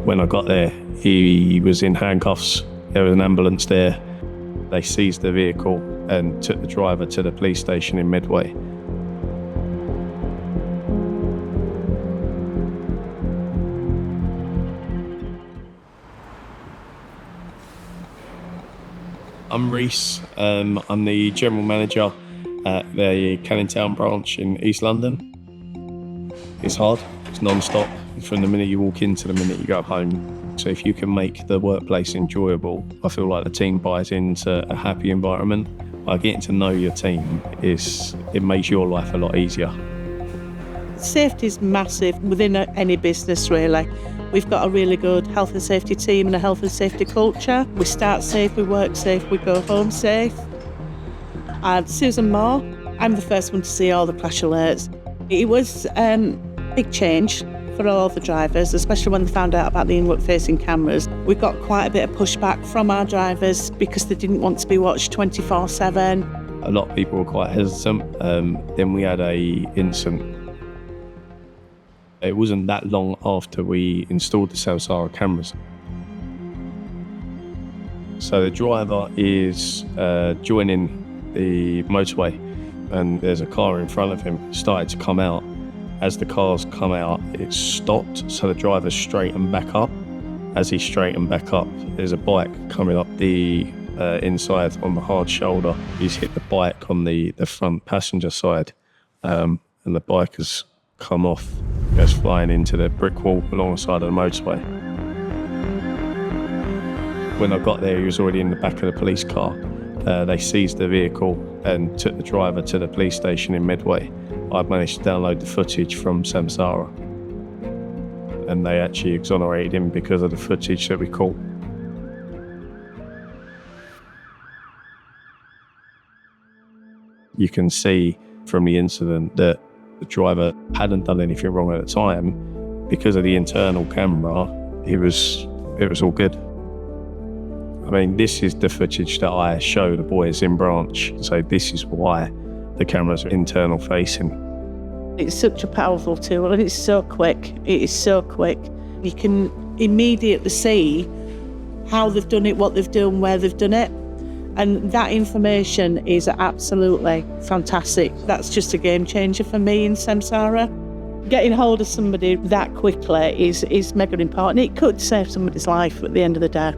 When I got there, he was in handcuffs. There was an ambulance there. They seized the vehicle and took the driver to the police station in Medway. I'm Reece. I'm the general manager at the Canning Town branch in East London. It's hard, it's non-stop, from the minute you walk in to the minute you go home. So if you can make the workplace enjoyable, I feel like the team buys into a happy environment. By getting to know your team, it makes your life a lot easier. Safety is massive within any business, really. We've got a really good health and safety team and a health and safety culture. We start safe, we work safe, we go home safe. And Susan Moore, I'm the first one to see all the crash alerts. It was big change for all the drivers, especially when they found out about the inward-facing cameras. We got quite a bit of pushback from our drivers because they didn't want to be watched 24/7. A lot of people were quite hesitant. Then we had an incident. It wasn't that long after we installed the Samsara cameras. So the driver is joining the motorway and there's a car in front of him started to come out. As the cars come out, it stopped, so the driver straightened back up. As he straightened back up, there's a bike coming up the inside on the hard shoulder. He's hit the bike on the front passenger side, and the bike has come off, goes flying into the brick wall alongside of the motorway. When I got there, he was already in the back of the police car. They seized the vehicle and took the driver to the police station in Medway. I managed to download the footage from Samsara, and they actually exonerated him because of the footage that we caught. You can see from the incident that the driver hadn't done anything wrong at the time. Because of the internal camera, it was all good. I mean, this is the footage that I show the boys in branch. So this is why the cameras are internal facing. It's such a powerful tool and it's so quick. It is so quick. You can immediately see how they've done it, what they've done, where they've done it. And that information is absolutely fantastic. That's just a game changer for me in Samsara. Getting hold of somebody that quickly is mega important. It could save somebody's life at the end of the day.